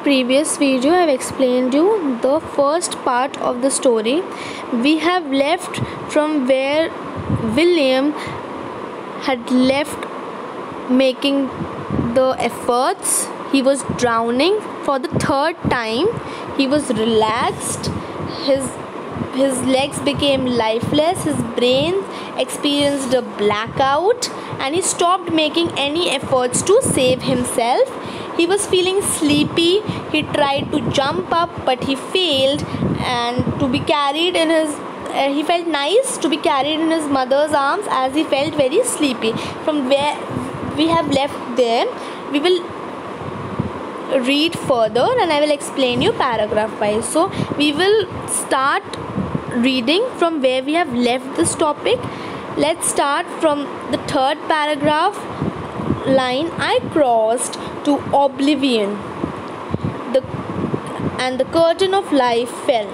previous video I have explained you the first part of the story. We have left from where William had left making the efforts. He was drowning for the third time. He was relaxed. His legs became lifeless. His brain experienced a blackout, and he stopped making any efforts to save himself. He was feeling sleepy. He tried to jump up, but he failed, and to be carried in his he felt nice to be carried in his mother's arms as he felt very sleepy. From where we have left there, we will read further and I will explain you paragraph wise. So we will start reading from where we have left this topic. Let's start from the third paragraph line. I crossed to oblivion, and the curtain of life fell.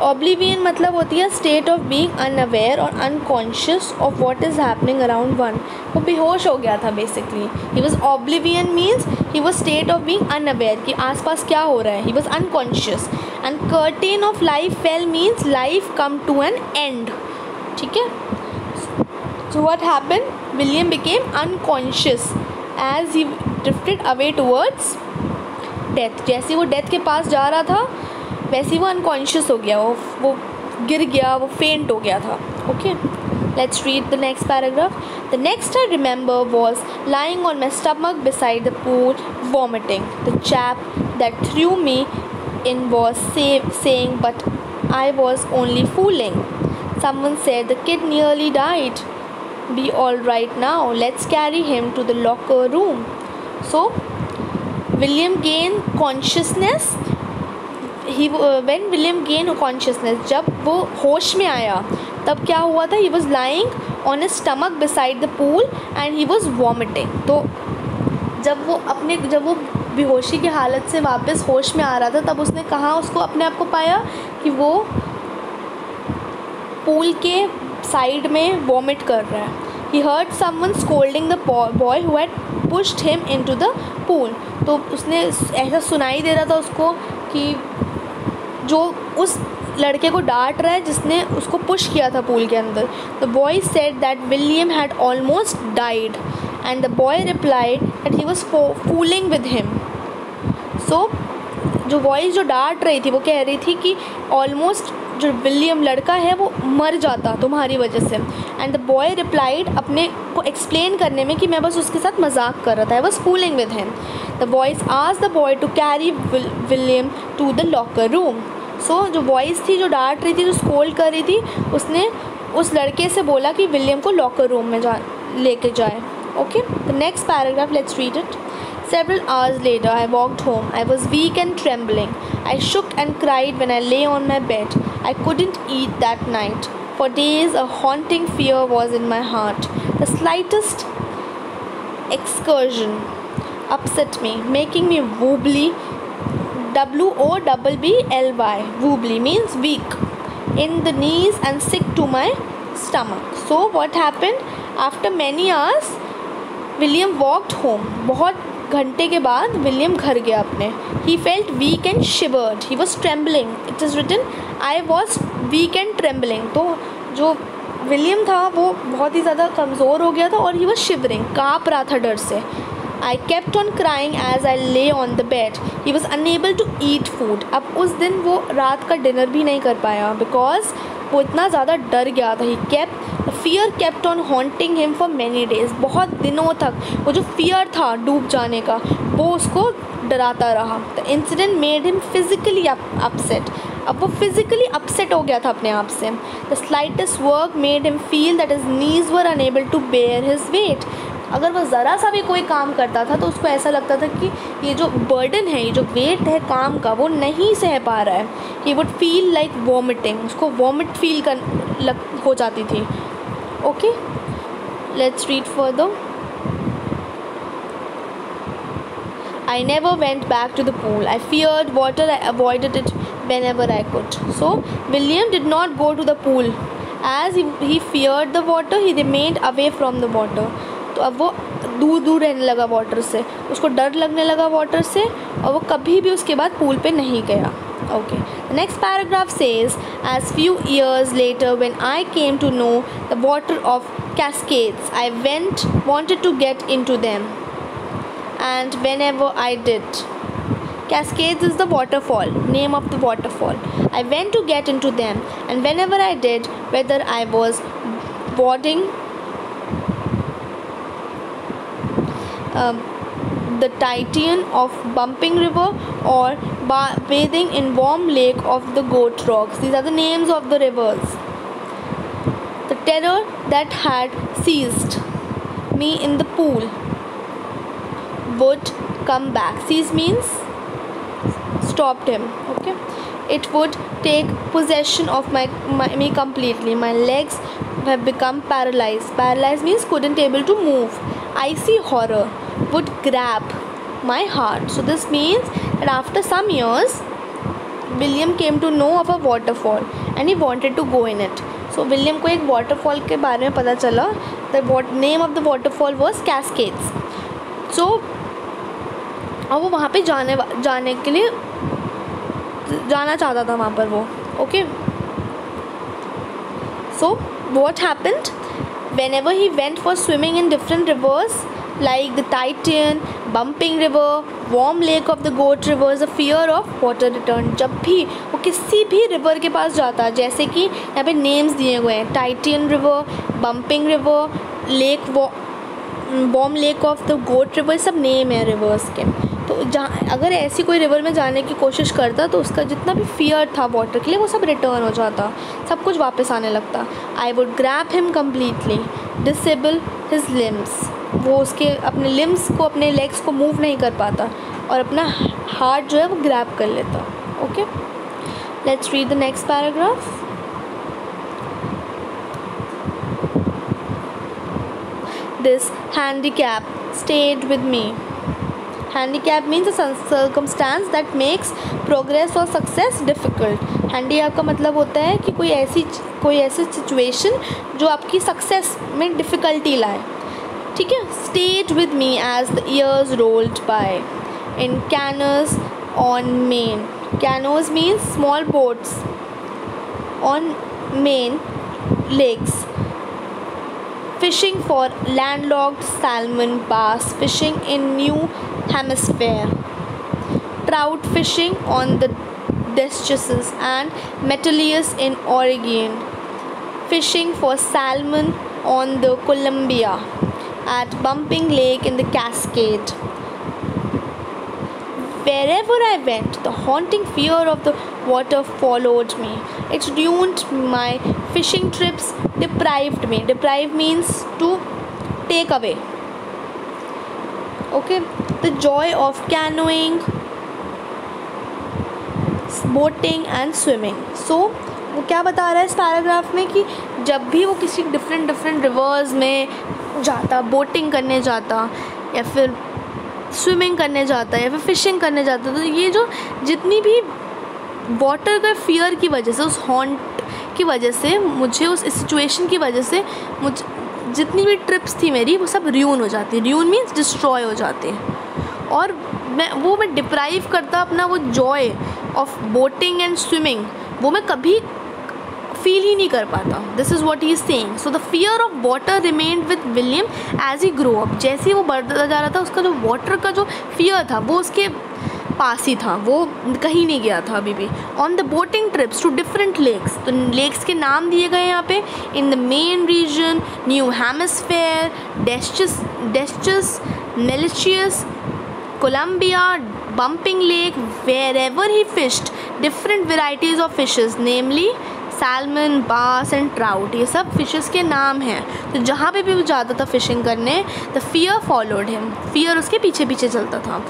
Oblivion मतलब होती है state of being unaware or unconscious of what is happening around one. वो बेहोश हो गया था basically. He was oblivion means he was state of being unaware कि आसपास क्या हो रहा है. He was unconscious. And curtain of life fell means life come to an end. ठीक है? So what happened? William became unconscious as he drifted away towards death. जैसे वो death के पास जा रहा था वैसे वो अनकॉन्शियस हो गया, वो गिर गया, वो फेंट हो गया था. Okay, let's read the next paragraph. The next I remember was lying on my stomach beside the pool vomiting. The chap that through me in was saying but I was only fooling. Someone said the kid nearly died. Be all right now. Let's carry him to the locker room. So William gained consciousness. When William gained consciousness, जब वो होश में आया तब क्या हुआ था? He was lying on his stomach beside the pool and he was vomiting. तो जब वो बेहोशी की हालत से वापस होश में आ रहा था तब उसने कहाँ उसको अपने आप को पाया कि वो पूल के साइड में वॉमिट कर रहा है. He heard someone scolding the boy who had pushed him into the pool. तो उसने ऐसा सुनाई दे रहा था उसको कि जो उस लड़के को डांट रहा है जिसने उसको पुश किया था पूल के अंदर. The boy said that William had almost died and the boy replied that he was fooling with him. So जो वॉइस जो डांट रही थी वो कह रही थी कि ऑलमोस्ट जो विलियम लड़का है वो मर जाता तुम्हारी वजह से. एंड द बॉय रिप्लाइड अपने को एक्सप्लेन करने में कि मैं बस उसके साथ मजाक कर रहा था. I was fooling with him. The voice asked the boy to carry William to the locker room. So जो वॉइस थी जो डांट रही थी जो स्कोल्ड कर रही थी उसने उस लड़के से बोला कि विलियम को लॉकर रूम में लेके जाए. Okay, the next paragraph let's read it. Several hours later, I walked home. I was weak and trembling. I shook and cried when I lay on my bed. I couldn't eat that night. For days, a haunting fear was in my heart. The slightest excursion upset me, making me wobbly. WOBBLY. Wobbly means weak in the knees and sick to my stomach. So what happened? After many hours, William walked home. बहुत घंटे के बाद William घर गया अपने. He felt weak and shivered. He was trembling. It is written I was weak and trembling. तो जो William था वो बहुत ही ज़्यादा कमज़ोर हो गया था और ही वॉज शिवरिंग, काँप रहा था डर से. I kept on crying as I lay on the bed. He was unable to eat food. अब उस दिन वो रात का डिनर भी नहीं कर पाया बिकॉज वो इतना ज़्यादा डर गया था. He kept fear kept on haunting him for many days. बहुत दिनों तक वो जो फियर था डूब जाने का वो उसको डराता रहा. The incident made him physically upset. अब वो फिज़िकली अपसेट हो गया था अपने आप से. The slightest work made him feel that his knees were unable to bear his weight. अगर वो ज़रा सा भी कोई काम करता था तो उसको ऐसा लगता था कि ये जो बर्डन है, ये जो वेट है काम का, वो नहीं सह पा रहा है. He would feel like vomiting. उसको वॉमिट फील हो जाती थी. Okay, let's read further. I never went back to the pool. I feared water. I avoided it whenever I could. So William did not go to the pool. As he feared the water, he remained away from the water. तो अब वो दूर दूर रहने लगा water से, उसको डर लगने लगा वाटर से, और वो कभी भी उसके बाद पूल पे नहीं गया. Okay. The next paragraph says, as few years later, when I came to know the water of cascades, I wanted to get into them. And whenever I did, cascades is the waterfall, name of the waterfall. I went to get into them, and whenever I did, whether I was boarding the Titan of Bumping River or bathing in warm lake of the Goat Rocks. These are the names of the rivers. The terror that had seized me in the pool would come back. Seize means stopped him. Okay, it would take possession of me completely. My legs have become paralyzed. Paralyzed means couldn't able to move. Icy horror would grab my heart. So this means that after some years, William came to know of a waterfall and he wanted to go in it. So William को एक waterfall के बारे में पता चला. The name of the waterfall was Cascades. So अब वो वहाँ पे जाने के लिए जाना चाहता था वहाँ पर वो. Okay. So what happened? Whenever he went for swimming in different rivers like the Titan, Bumping River, Warm Lake of the Goat Rivers, the fear of water returned. जब भी वो किसी भी रिवर के पास जाता, जैसे कि यहाँ पे नेम्स दिए हुए हैं, Titan river, bumping river, lake warm lake of the goat river, सब नेम है रिवर्स के. तो जहाँ अगर ऐसी कोई रिवर में जाने की कोशिश करता तो उसका जितना भी फियर था वाटर के लिए वो सब रिटर्न हो जाता, सब कुछ वापस आने लगता. I would grab him completely, disable his limbs. वो उसके अपने लिम्स को, अपने लेग्स को मूव नहीं कर पाता और अपना हार्ट जो है वो ग्रैब कर लेता. Okay, let's read the next paragraph. This handicap stayed with me. Handicap means a circumstance that makes progress or success difficult. Handicap का मतलब होता है कि कोई ऐसी सिचुएशन जो आपकी सक्सेस में डिफ़िकल्टी लाए. ठीक है. Stayed with me as the years rolled by. In canoes on Maine. Canoes means small boats on Maine lakes. Fishing for landlocked salmon, bass fishing in New Hampshire, trout fishing on the Deschutes and Metolius in Oregon, fishing for salmon on the Columbia, at Bumping Lake in the Cascade. Wherever I went, the haunting fear of the water followed me. It ruined my fishing trips, deprived me. Deprive means to take away. Okay, the joy of canoeing, boating and swimming. So वो क्या बता रहा है इस paragraph में कि जब भी वो किसी डिफरेंट रिवर्स में जाता, बोटिंग करने जाता या फिर स्विमिंग करने जाता या फिर फिशिंग करने जाता, तो ये जो जितनी भी वाटर का फियर की वजह से, उस हॉन्ट की वजह से, मुझे उस सिचुएशन की वजह से मुझे जितनी भी ट्रिप्स थी मेरी वो सब र्यून हो जाती. र्यून मीन्स डिस्ट्रॉय हो जाते हैं. और मैं डिप्राइव करता अपना वो joy of boating and swimming, वो मैं कभी फील ही नहीं कर पाता. This is what he is saying. So the fear of water remained with William as he grow up. जैसे ही वो बढ़ता जा रहा था, उसका जो वाटर का जो फियर था वो उसके पास ही था, वो कहीं नहीं गया था अभी भी. On the boating trips to different lakes. तो लेक्स के नाम दिए गए यहाँ पे. In the main region, new hemisphere, डेस्चस, मेलिशियस, Columbia, bumping lake. Wherever he fished different varieties of fishes, namely salmon, bass and trout. ये सब फिशेस के नाम हैं. तो जहाँ पे भी वो जाता था फिशिंग करने, the fear followed him. Fear उसके पीछे पीछे चलता था.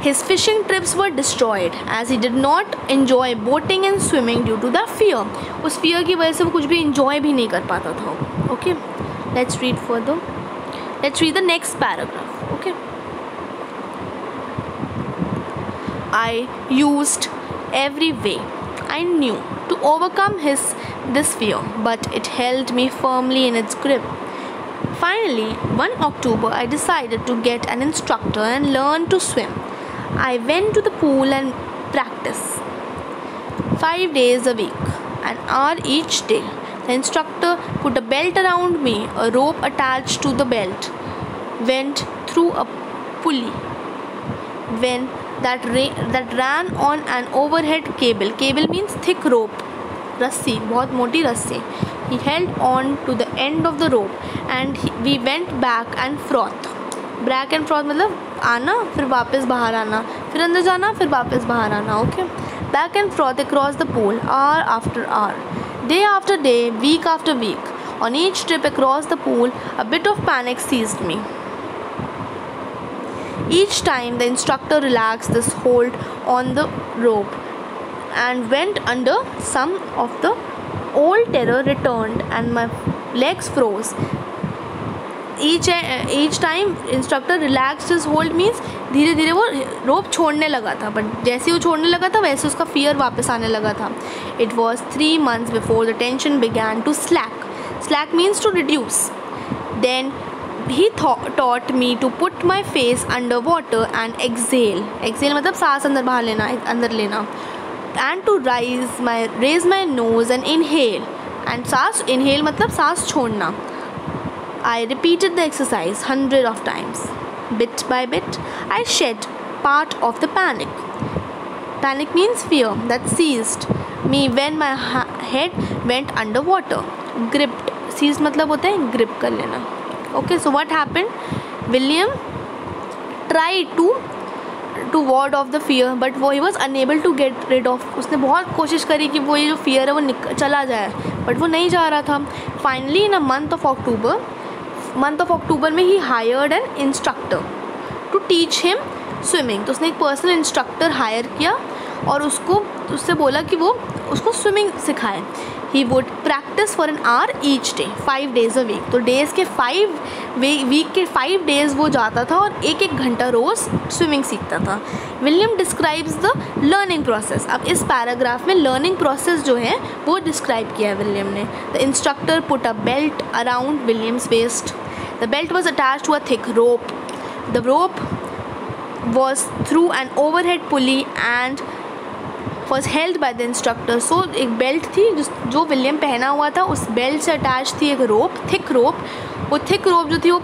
His fishing trips were destroyed as he did not enjoy boating and swimming due to the fear. उस fear की वजह से वो कुछ भी enjoy भी नहीं कर पाता था. Okay, let's read further. Let's read the next paragraph. Okay. I used every way I knew to overcome this fear, but it held me firmly in its grip. Finally, one October, I decided to get an instructor and learn to swim. I went to the pool and practiced 5 days a week, an hour each day. The instructor put a belt around me. A rope attached to the belt went through a pulley that ran on an overhead cable. Cable means thick rope. रस्सी, बहुत मोटी रस्सी. He held on to the end of the rope and we went back and forth. Back and forth मतलब आना फिर वापस बाहर आना, फिर अंदर जाना फिर वापस बाहर आना. Okay. Back and forth across the pool, hour after hour, day after day, week after week. On each trip across the pool, a bit of panic seized me. Each time the instructor relaxed this hold on the rope and went under, some of the old terror returned and my legs froze. Each time instructor relaxed his hold means धीरे धीरे वो रोप छोड़ने लगा था, but जैसे ही वो छोड़ने लगा था वैसे उसका फियर वापस आने लगा था. It was 3 months before the tension began to slack. Slack means to reduce. Then he taught me to put my face under water and exhale. Exhale मतलब सांस अंदर बाहर लेना, अंदर लेना. And to raise my nose and inhale. And सांस inhale मतलब सांस छोड़ना. I repeated the exercise 100 of times. Bit by bit, I shed part of the panic. Panic means fear that seized me when my head went underwater. Gripped. Seized मतलब होता है grip कर लेना. Okay, so what happened? William tried to ward off the fear, but he was unable to get rid of. उसने बहुत कोशिश करी कि वो ये जो fear है वो चला जाए, but वो नहीं जा रहा था. Finally, in a month of October में he hired an instructor to teach him swimming. तो उसने एक personal instructor hire किया और उससे बोला कि वो उसको swimming सिखाए. He would practice for an hour each day, 5 days a week. तो days के 5 days वो जाता था और एक घंटा रोज़ स्विमिंग सीखता था. William describes the learning process. अब इस पैराग्राफ में लर्निंग प्रोसेस जो है वो डिस्क्राइब किया है विलियम ने. The instructor put a belt around William's waist. The belt was attached to a thick rope. The rope was through an overhead pulley and was held by the instructor. So एक belt थी जो William पहना हुआ था, उस belt से attach थी एक रोप, थिक रोप. वो थिक रोप जो थी वो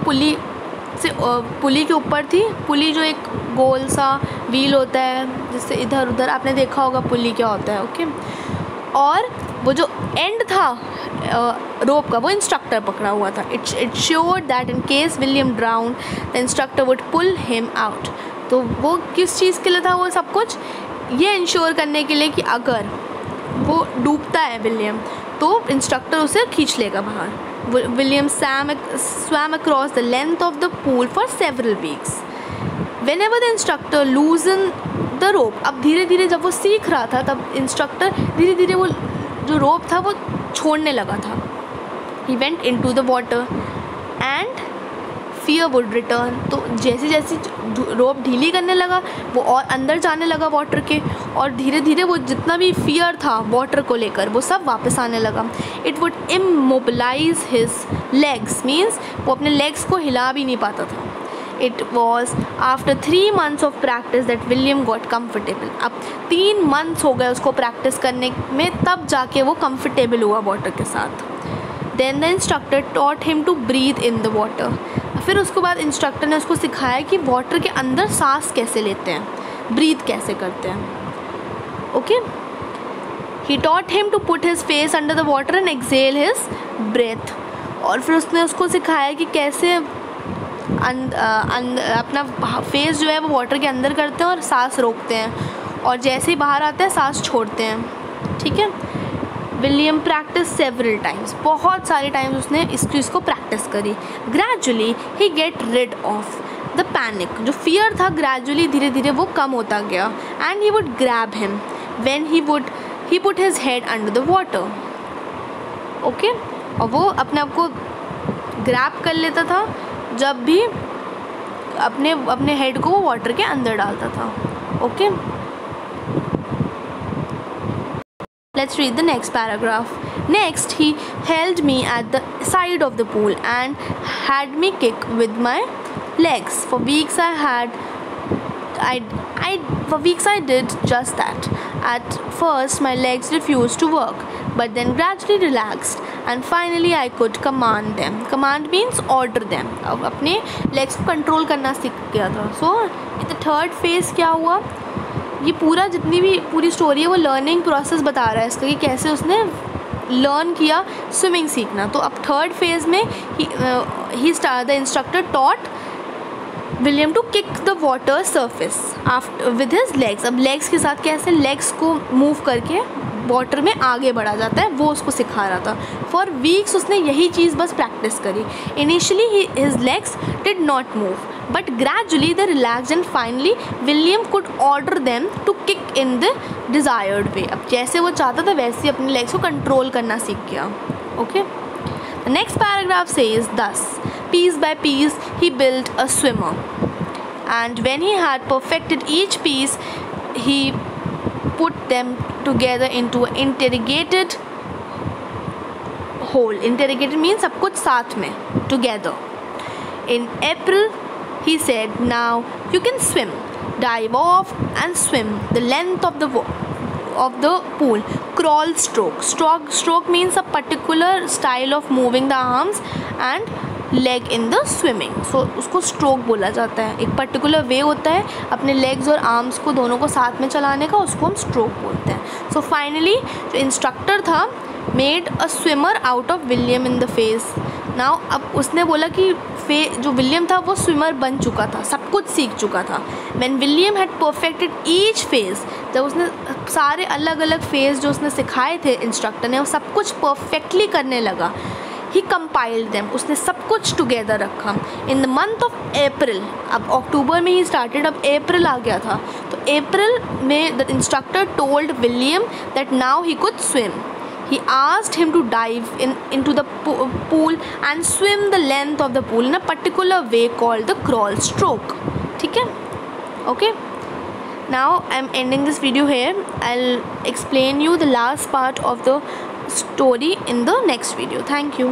पुली के ऊपर थी. पुली जो एक गोल सा व्हील होता है जिससे इधर उधर आपने देखा होगा पुली क्या होता है. ओके. और वो जो एंड था रोप का वो इंस्ट्रक्टर पकड़ा हुआ था. It assured that in case William drown the instructor would pull him out. तो वो किस चीज़ के लिए था वो सब कुछ? ये इंश्योर करने के लिए कि अगर वो डूबता है विलियम तो इंस्ट्रक्टर उसे खींच लेगा बाहर. William swam across the length of the pool for several weeks. Whenever the instructor loosened the rope, अब धीरे धीरे जब वो सीख रहा था तब इंस्ट्रक्टर धीरे धीरे वो जो रोप था वो छोड़ने लगा था. He went into the water and fear would return. तो जैसे जैसे रोप ढीली करने लगा वो और अंदर जाने लगा वाटर के, और धीरे धीरे वो जितना भी फियर था वाटर को लेकर वो सब वापस आने लगा. It would immobilise his legs means वो अपने लेग्स को हिला भी नहीं पाता था. It was after 3 months of practice that William got comfortable. अब 3 months हो गए उसको प्रैक्टिस करने में, तब जाके वो कम्फर्टेबल हुआ वाटर के साथ. Then the instructor taught him to breathe in the water. फिर उसके बाद इंस्ट्रक्टर ने उसको सिखाया कि वाटर के अंदर सांस कैसे लेते हैं, ब्रीथ कैसे करते हैं. Okay. He taught him to put his face under the water and exhale his breath. और फिर उसने उसको सिखाया कि कैसे अपना फेस जो है वो वाटर के अंदर करते हैं और सांस रोकते हैं, और जैसे ही बाहर आते हैं सांस छोड़ते हैं. ठीक है. William practice several times. बहुत सारे टाइम्स उसने इस चीज़ को प्रैक्टिस करी. Gradually he get rid of the panic. जो फियर था ग्रेजुअली धीरे धीरे वो कम होता गया. And he would grab him when he put his head under the water. Okay. और वो अपने आप को ग्रैब कर लेता था जब भी अपने हेड को वो वाटर के अंदर डालता था. Okay. Let's read the next paragraph. Next, he held me at the side of the pool and had me kick with my legs. For weeks I did just that. At first, my legs refused to work, but then gradually relaxed, and finally I could command them. Command means order them. अब अपने legs को control करना सीख गया था. So, the third phase क्या हुआ? ये पूरा जितनी भी पूरी स्टोरी है वो लर्निंग प्रोसेस बता रहा है इसका कि कैसे उसने लर्न किया स्विमिंग सीखना. तो अब थर्ड फेज में the instructor taught William to kick the water surface after with his legs. अब लेग्स के साथ कैसे लेग्स को मूव करके वाटर में आगे बढ़ा जाता है वो उसको सिखा रहा था. फॉर वीक्स उसने यही चीज़ बस प्रैक्टिस करी. Initially his legs did not move, but gradually they relaxed and finally William could order them to kick in the desired way. अब जैसे वो चाहता था वैसे ही अपने legs को control करना सीख गया. Okay? The next paragraph says thus, piece by piece he built a swimmer, and when he had perfected each piece he put them together into an interrogated whole. Interrogated means सब कुछ साथ में together. In April he said, now you can swim. Dive off and swim the length of the pool. Crawl stroke. Stroke means a particular style of moving the arms and leg in the swimming. So उसको stroke बोला जाता है. एक particular way होता है अपने legs और arms को दोनों को साथ में चलाने का, उसको हम stroke बोलते हैं. So finally जो instructor था made a swimmer out of William in the face. Now अब उसने बोला कि जो विलियम था वो स्विमर बन चुका था, सब कुछ सीख चुका था. When William had perfected each phase, जब उसने सारे अलग अलग फेज जो उसने सिखाए थे इंस्ट्रक्टर ने वो सब कुछ परफेक्टली करने लगा. He compiled them, उसने सब कुछ टुगेदर रखा. In the month of April, अब अक्टूबर में ही स्टार्टेड, अब अप्रैल आ गया था. तो अप्रैल में the instructor told William that now he could swim. He asked him to dive into the pool and swim the length of the pool in a particular way called the crawl stroke. ठीक है? Okay? Now I'm ending this video here. I'll explain you the last part of the story in the next video. Thank you.